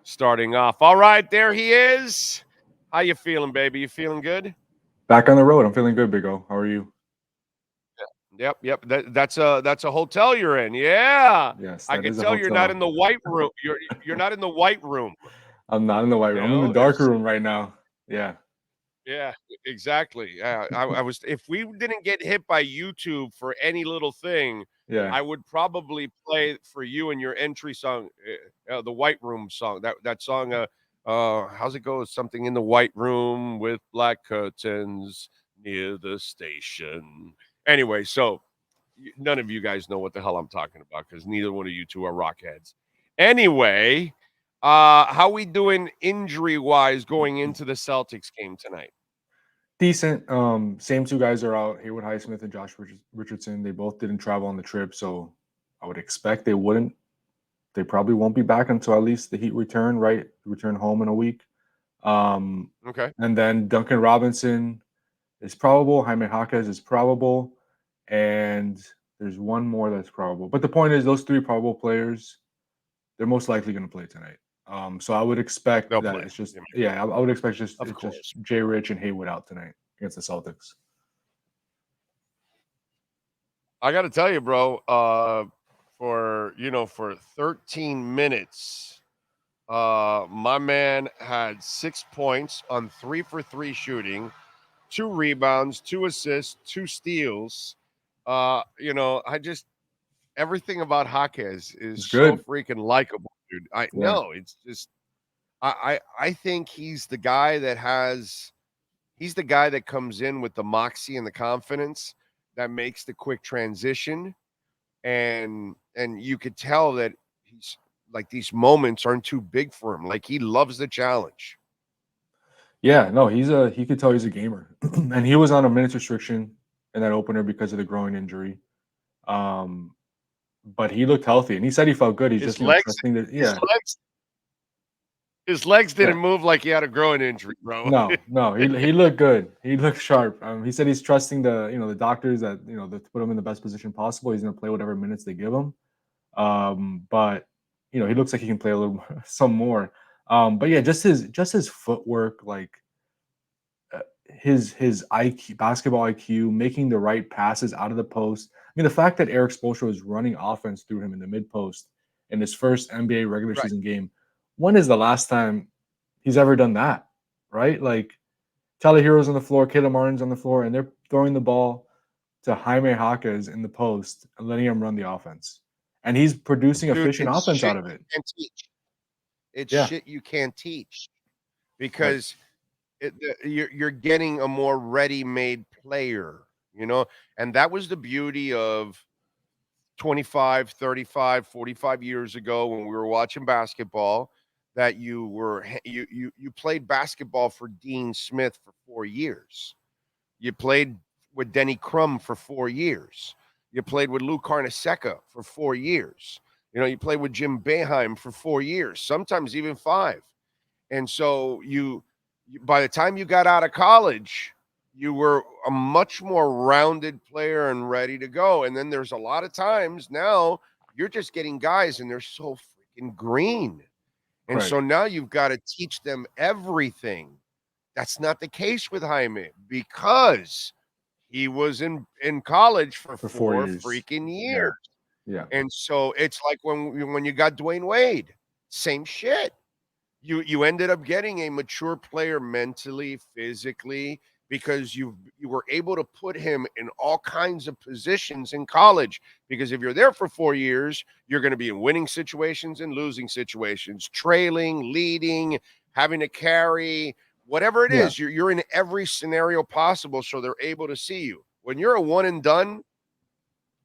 starting off. All right, there he is. How you feeling, baby? You feeling good? Back on the road. I'm feeling good, Big O. How are you? Yep. That's a hotel you're in. Yeah, Yes, I that could is a tell you're not hotel. in the white room. You're not in the white room. I'm not in the white You room. I'm in the know, dark there's room right now. Yeah. yeah, exactly. I was if we didn't get hit by YouTube for any little thing, Yeah. I would probably play for you and your entry song, the White Room song. That song, how's it go? Something in the white room with black curtains near the station. Anyway, so none of you guys know what the hell I'm talking about because neither one of you two are rockheads. Anyway, how we doing injury wise going into the Celtics game tonight? Decent. Same two guys are out. Haywood Highsmith and Josh Richardson. They both didn't travel on the trip, so I would expect they wouldn't. They probably won't be back until at least the Heat return, right? Return home in a week. Um, Okay. and then Duncan Robinson is probable. Jaime Jaquez is probable. And there's one more that's probable. But the point is, those three probable players, they're most likely going to play tonight. So I would expect They'll that play. it's just I would expect Of it's just course. Jay Rich and Haywood out tonight against the Celtics. I got to tell you, bro, for 13 minutes, my man had 6 points on 3 for 3 shooting, 2 rebounds, 2 assists, 2 steals. I just everything about Jaquez is It's so good. freaking likable, dude. I Yeah. know it's just I think he's the guy that comes in with the moxie and the confidence that makes the quick transition, and you could tell that he's like these moments aren't too big for him. Like he loves the challenge. Yeah, no, he could tell he's a gamer. And he was on a minutes restriction in that opener because of the groin injury. Um, but he looked healthy and he said he felt good. He's His just, legs, trusting that his yeah. legs, his legs Yeah. didn't move like he had a growing injury, bro. No, he looked good. He looked sharp. He said he's trusting the doctors that to put him in the best position possible. He's going to play whatever minutes they give him. But he looks like he can play a little some more. But yeah, just his footwork, like uh, his IQ, basketball IQ, making the right passes out of the post. I mean, the fact that Eric Spoelstra was running offense through him in the mid post in his first NBA regular Right. season game. When is the last time he's ever done that? Right? Like Tyler Hero's on the floor, Caleb Martin's on the floor, and they're throwing the ball to Jaime Jaquez in the post and letting him run the offense. And he's producing Dude, efficient it's offense shit out of it. you can't teach. It's Yeah, shit you can't teach right. because you're getting a more ready-made player, and that was the beauty of 25, 35, 45 years ago when we were watching basketball, that you played basketball for Dean Smith for 4 years. You played with Denny Crum for 4 years. You played with Lou Carnesecca for 4 years. You played with Jim Boeheim for 4 years, sometimes even 5. And so by the time you got out of college, you were a much more rounded player and ready to go. And then there's a lot of times now you're just getting guys and they're so freaking green. And Right. so now you've got to teach them everything. That's not the case with Jaime because he was in college for For 4 4 years. freaking Yeah. years. Yeah. And so it's like when you got Dwayne Wade, same shit. You ended up getting a mature player mentally, physically, because you were able to put him in all kinds of positions in college. Because if you're there for 4 years, you're going to be in winning situations and losing situations, trailing, leading, having to carry, whatever it Yeah. is. You're in every scenario possible, so they're able to see you. When you're a one and done,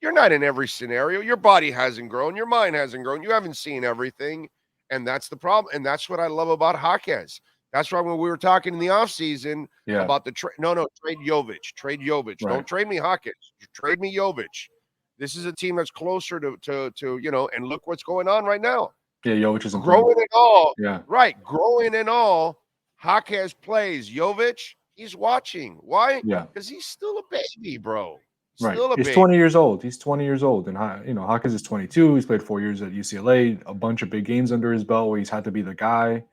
you're not in every scenario. Your body hasn't grown. Your mind hasn't grown. You haven't seen everything. And that's the problem. And that's what I love about Jaquez. That's why when we were talking in the offseason Yeah. about the trade, trade Jovic. Trade Jovic. Right. Don't trade me Jaquez. Trade me Jovic. This is a team that's closer to and look what's going on right now. Yeah. Jovic isn't playing. Growing and all, Yeah. right. Growing and all, Jaquez plays. Jovic, he's watching. Why? Yeah. Because he's still a baby, bro. Right. Still a He's baby. 20 years old. He's 20 years old. And, Jaquez is 22. He's played 4 years at UCLA, a bunch of big games under his belt where he's had to be the guy.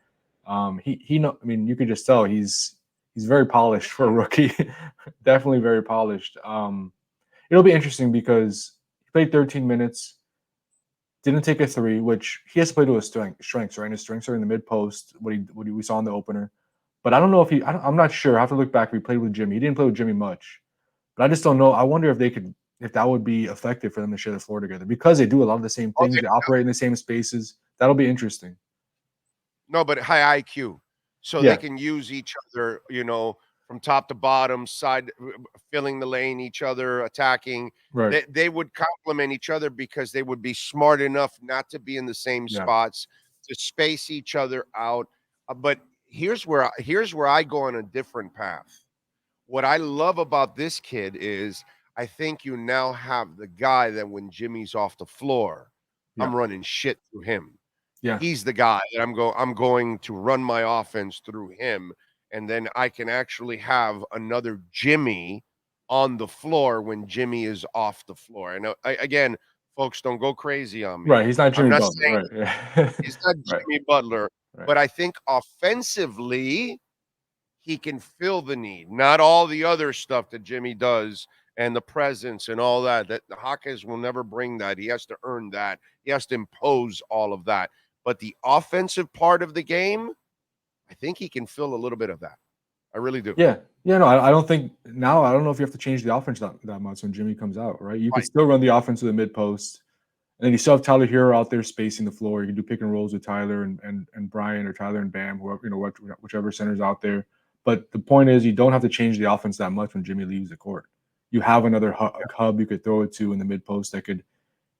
He know, I mean, you could just tell he's very polished for a rookie. Definitely very polished. It'll be interesting because he played 13 minutes, didn't take a three, which he has to play to his strengths, right? His strengths are in the mid post, what we saw in the opener. But I don't know if I'm not sure. I have to look back if he played with Jimmy. He didn't play with Jimmy much. But I just don't know. I wonder if that would be effective for them to share the floor together because they do a lot of the same Oh, things. They operate in the same spaces. That'll be interesting. no, but high IQ, so they Yeah, can use each other, from top to bottom, side, filling the lane, each other attacking. right. They would complement each other because they would be smart enough not to be in the same Yeah, spots, to space each other out. But here's where I go on a different path. What I love about this kid is I think you now have the guy that when Jimmy's off the floor, yeah, I'm running shit through him. yeah, He's the guy that I'm going to run my offense through him, and then I can actually have another Jimmy on the floor when Jimmy is off the floor. And again, folks, don't go crazy on me. right. He's not I'm Jimmy not Butler, saying right? Yeah. he's not Right, Jimmy Butler, right. but I think offensively he can fill the need. Not all the other stuff that Jimmy does and the presence and all that. That Jaquez will never bring that. He has to earn that. He has to impose all of that. But the offensive part of the game, I think he can fill a little bit of that. I really do. Yeah, yeah. No, I don't think now. I don't know if you have to change the offense that much when Jimmy comes out, right? You could Right. still run the offense to the mid post. And then you still have Tyler Herro out there spacing the floor. You can do pick and rolls with Tyler and Brian or Tyler and Bam, whoever, whichever center's out there. But the point is, you don't have to change the offense that much when Jimmy leaves the court. You have another hub you could throw it to in the mid post that could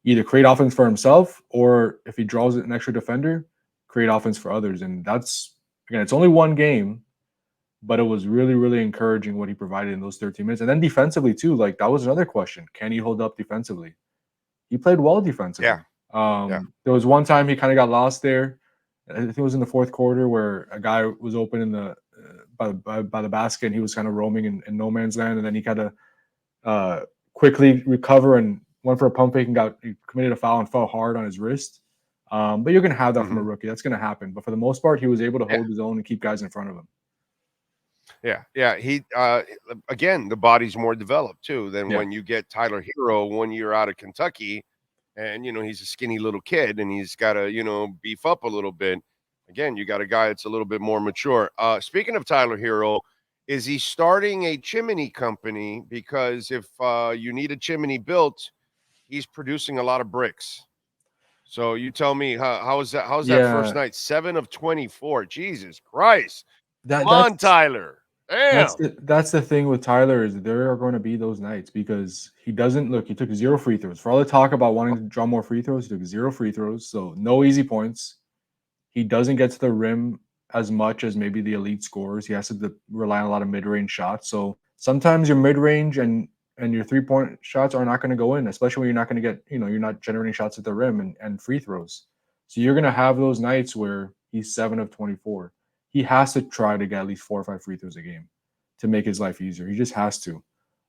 either create offense for himself or if he draws an extra defender, create offense for others. And that's again, it's only one game, but it was really, really encouraging what he provided in those 13 minutes. And then defensively too, like that was another question: can he hold up defensively? He played well defensively. Yeah. Yeah. There was one time he kind of got lost there. I think it was in the fourth quarter where a guy was open in the by the basket and he was kind of roaming in no man's land, and then he kind of quickly recover and went for a pump fake and he committed a foul and fell hard on his wrist. But you're gonna have that from a Mhm. rookie. That's gonna happen. But for the most part, he was able to Yeah. hold his own and keep guys in front of him. Yeah. Yeah. Again, the body's more developed too than Yeah, when you get Tyler Hero 1 year out of Kentucky. And, he's a skinny little kid and he's got to, beef up a little bit. Again, you got a guy that's a little bit more mature. Speaking of Tyler Hero, is he starting a chimney company? Because if you need a chimney built, he's producing a lot of bricks. So you tell me, how is that? How's that first yeah. night? 7 of 24. Jesus Christ! That Come on, that's Tyler. Damn. that's the thing with Tyler is that there are going to be those nights because he doesn't look. He took 0 free throws. For all the talk about wanting to draw more free throws, he took 0 free throws. So no easy points. He doesn't get to the rim as much as maybe the elite scorers. He has to rely on a lot of mid-range shots. So sometimes your mid-range and your three-point shots are not going to go in, especially when you're not going to get, you're not generating shots at the rim and free throws. So you're going to have those nights where he's 7 of 24. He has to try to get at least 4 or 5 free throws a game to make his life easier. He just has to.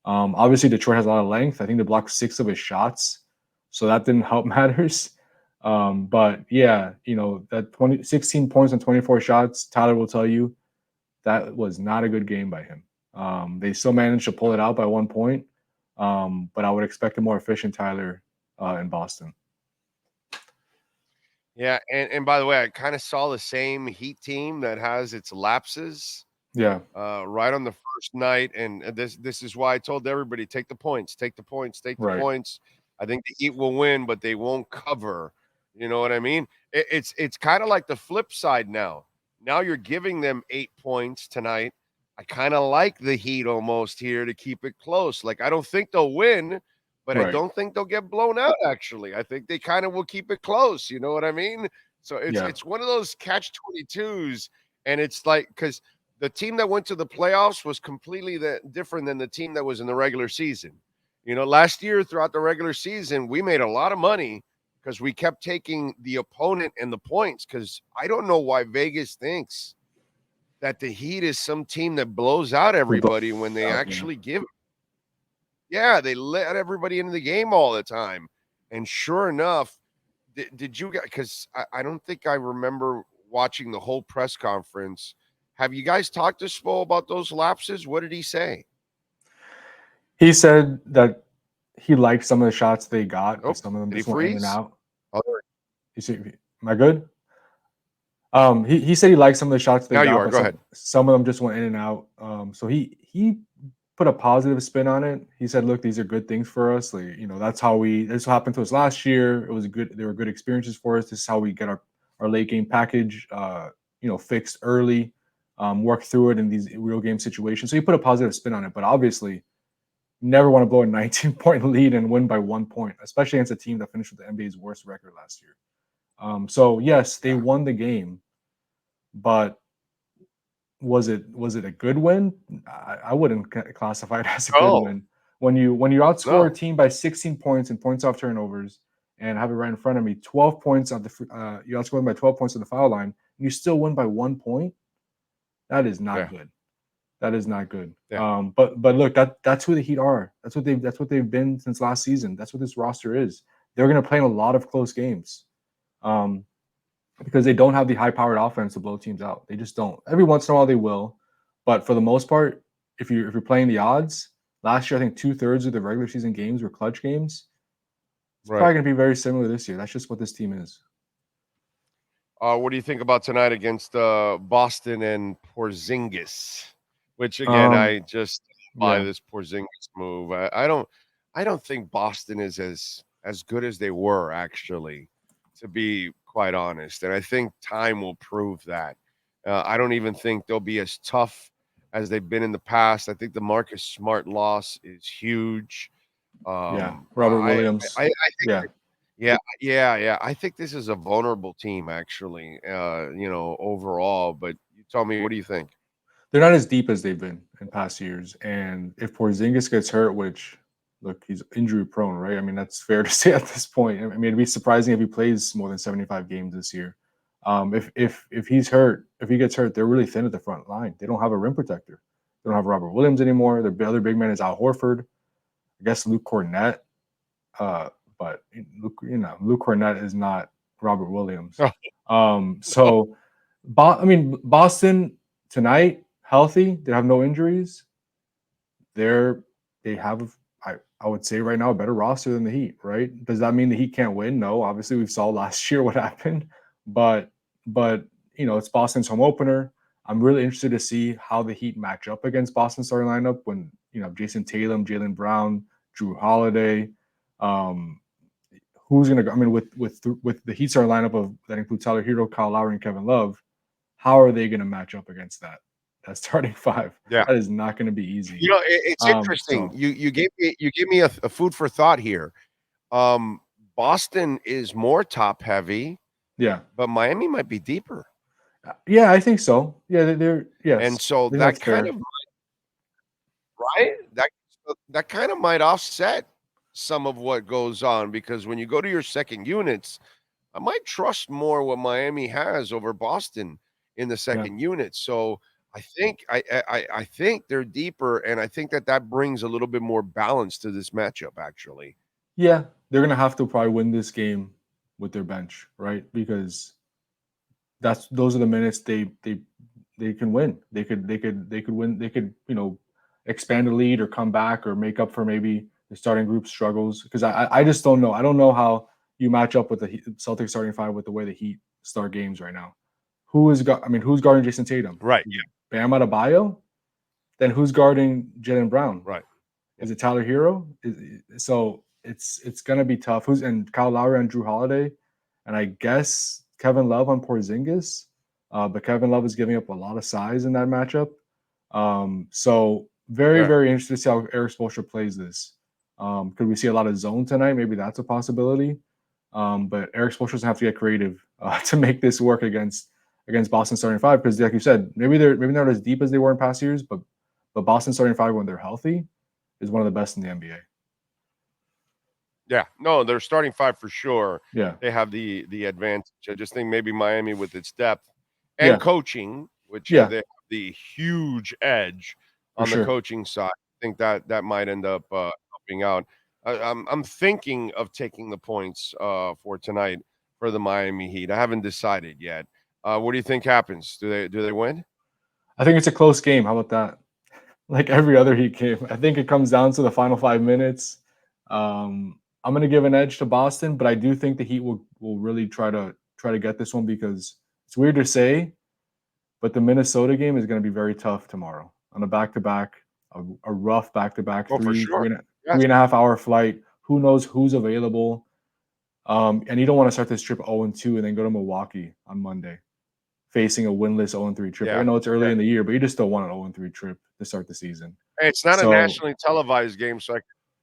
Obviously, Detroit has a lot of length. I think they blocked 6 of his shots, so that didn't help matters. But yeah, that 16 points on 24 shots, Tyler will tell you that was not a good game by him. They still managed to pull it out by 1 point, but I would expect a more efficient Tyler in Boston. Yeah, and by the way, I kind of saw the same Heat team that has its lapses Yeah, right on the first night, and this is why I told everybody take the points, take the points, take the right, points. I think the Heat will win, but they won't cover. You know what I mean? It's kind of like the flip side now. Now you're giving them 8 points tonight. I kind of like the Heat almost here to keep it close. Like I don't think they'll win, but I right. don't think they'll get blown out. Actually, I think they kind of will keep it close. You know what I mean? So it's Yeah, it's one of those catch-22s, and it's like because the team that went to the playoffs was completely different than the team that was in the regular season. Last year throughout the regular season, we made a lot of money because we kept taking the opponent and the points. Because I don't know why Vegas thinks that the Heat is some team that blows out the everybody when they out, yeah. actually give. Yeah, they let everybody into the game all the time. And sure enough, did you guys? Because I don't think I remember watching the whole press conference. Have you guys talked to Spo about those lapses? What did he say? He said that he liked some of the shots they got, but Oh, some of them did he just went in and freeze? out. Oh, there- You see, am I good? He said he liked some of the shots they now you got, are. but Go ahead. some of them just went in and out. So he put a positive spin on it. He said, "Look, these are good things for us. Like, that's how we. This happened to us last year. It was a good. They were good experiences for us. This is how we get our late game package, fixed early, work through it in these real game situations." So he put a positive spin on it. But obviously, never want to blow a 19-point lead and win by 1 point, especially against a team that finished with the NBA's worst record last year. So yes, they Yeah. won the game, but was it a good win? I wouldn't classify it as a good Oh win. When you outscore a no. team by 16 points and points off turnovers, and have it right in front of me, 12 points on you outscore them by 12 points on the foul line, and you still win by 1 point. That is not Yeah. good. That is not good. Yeah. But look, that's who the Heat are. That's what they've been since last season. That's what this roster is. They're going to play in a lot of close games. Um, because they don't have the high-powered offense to blow teams out. They just don't. Every once in a while they will, but for the most part, if you're playing the odds, last year I think 2/3 of the regular season games were clutch games. It's Right. probably going to be very similar this year. That's just what this team is. What do you think about tonight against Boston and Porzingis? Which again, Um, I just buy yeah, this Porzingis move. I don't think Boston is as good as they were actually, to be quite honest. And I think time will prove that. I don't even think they'll be as tough as they've been in the past. I think the Marcus Smart loss is huge. yeah. Robert Williams. I Yeah, yeah, yeah. I think this is a vulnerable team, actually. Overall. But you tell me, what do you think? they're not as deep as they've been in past years. And if Porzingis gets hurt, which look, he's injury prone, right? I mean, that's fair to say at this point. I mean, it'd be surprising if he plays more than 75 games this year. If he's hurt, if he gets hurt, they're really thin at the front line. They don't have a rim protector. They don't have Robert Williams anymore. Their other big man is Al Horford. I guess Luke Cornett. Uh, but Luke Cornett is not Robert Williams. So, Boston tonight healthy. They have no injuries. They're they have I would say right now a better roster than the Heat, right? Does that mean the Heat can't win? No. Obviously, we saw last year what happened, but but it's Boston's home opener. I'm really interested to see how the Heat match up against Boston's starting lineup when Jason Tatum, Jalen Brown, Drew Holiday. Um, who's gonna go? I mean, with the Heat starting lineup of that includes Tyler Hero, Kyle Lowry, and Kevin Love, how are they gonna match up against that starting five? Yeah. That is not going to be easy. It's interesting. So You gave me a food for thought here. Um, Boston is more top heavy, yeah, but Miami might be deeper. yeah, I think so. Yeah, they're yes, And so I think that's that kind fair. of right? That kind of might offset some of what goes on, because when you go to your second units, I might trust more what Miami has over Boston in the Yeah, second unit. So I think they're deeper, and I think that brings a little bit more balance to this matchup. Actually, yeah, they're gonna have to probably win this game with their bench, right? Because those are the minutes they can win. They could win. They could expand the lead or come back or make up for maybe the starting group struggles. Because I just don't know. I don't know how you match up with the Celtics starting five with the way the Heat start games right now. Who's guarding Jason Tatum? right? Is it Bam Adebayo? Then who's guarding Jalen Brown? Right. Is it Tyler Hero? So it's gonna be tough. Who's and Kyle Lowry on Drew Holiday, and I guess Kevin Love on Porzingis. But Kevin Love is giving up a lot of size in that matchup. So very Yeah. very interested to see how Eric Spoelstra plays this. Could we see a lot of zone tonight? Maybe that's a possibility. But Eric Spoelstra doesn't have to get creative to make this work against Boston starting five, because like you said, maybe not as deep as they were in past years, but Boston starting five when they're healthy is one of the best in the NBA. Yeah. No, they're starting five for sure. Yeah, They have the advantage. I just think maybe Miami, with its depth and yeah, coaching, which yeah, they have the huge edge for on the sure. coaching side. I think that might end up helping helping out. I'm thinking of taking the points for tonight for the Miami Heat. I haven't decided yet. What do you think happens? Do they win? I think it's a close game. How about that? Like every other Heat game, I think it comes down to the final 5 minutes. I'm going to give an edge to Boston, but I do think the Heat will really try to get this one because it's weird to say, but the Minnesota game is going to be very tough tomorrow on a back-to-back, a rough back-to-back, Oh, for sure. Yes. 3.5 hour flight. Who knows who's available? And you don't want to start this trip 0-2 and then go to Milwaukee on Monday, facing a winless 0-3 trip. Yeah. I know it's early in the year, but you just don't want an 0-3 trip to start the season. Hey, it's not a nationally televised game, so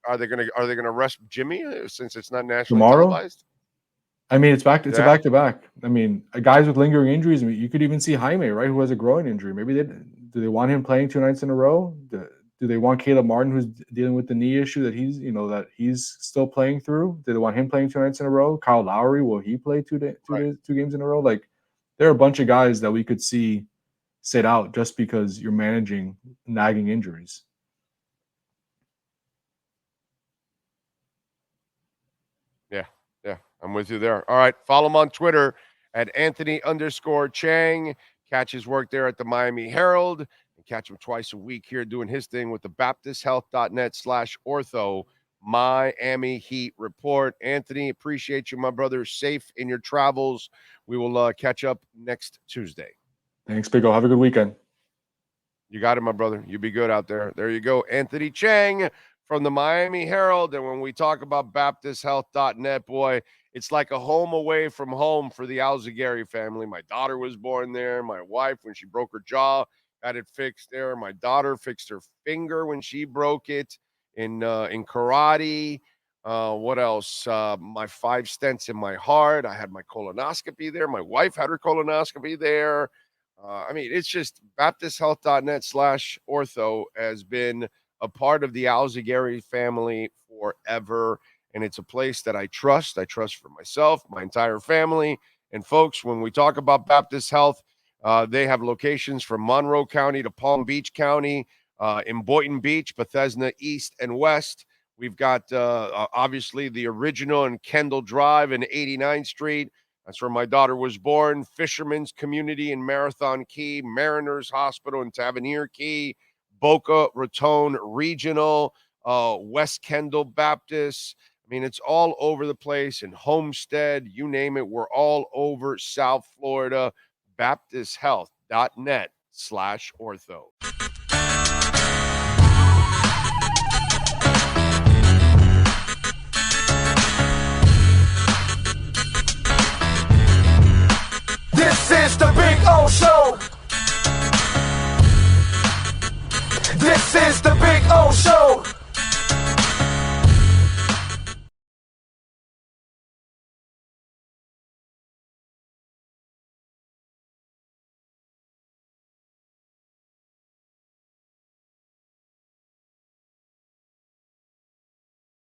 are they gonna rest Jimmy since it's not nationally televised? I mean, it's a back-to-back. I mean, guys with lingering injuries. I mean, you could even see Jaime, right, who has a groin injury. Maybe do they want him playing 2 nights in a row? Do they want Caleb Martin, who's dealing with the knee issue that he's still playing through? Do they want him playing 2 nights in a row? Kyle Lowry, will he play 2 games in a row? Like, there are a bunch of guys that we could see sit out just because you're managing nagging injuries. Yeah, I'm with you there. All right, follow him on Twitter at Anthony_Chiang. Catch his work there at the Miami Herald, and catch him twice a week here doing his thing with the BaptistHealth.net/ortho Miami Heat Report. Anthony, appreciate you, my brother. Safe in your travels. We will catch up next Tuesday. Thanks, Big O. Have a good weekend. You got it, my brother. You be good out there. There you go. Anthony Chiang from the Miami Herald. And when we talk about BaptistHealth.net, boy, it's like a home away from home for the Alzugaray family. My daughter was born there. My wife, when she broke her jaw, got it fixed there. My daughter fixed her finger when she broke it in karate. What else? My 5 stents in my heart. I had my colonoscopy there. My wife had her colonoscopy there. I mean, it's just BaptistHealth.net/ortho has been a part of the Alzugaray family forever. And it's a place that I trust. I trust for myself, my entire family. And folks, when we talk about Baptist Health, they have locations from Monroe County to Palm Beach County, in Boynton Beach, Bethesda East and West. We've got, obviously, the original in Kendall Drive and 89th Street. That's where my daughter was born. Fisherman's Community in Marathon Key, Mariners Hospital in Tavernier Key, Boca Raton Regional, West Kendall Baptist. I mean, it's all over the place in Homestead, you name it. We're all over South Florida. BaptistHealth.net/ortho. This is the Big O Show. This is the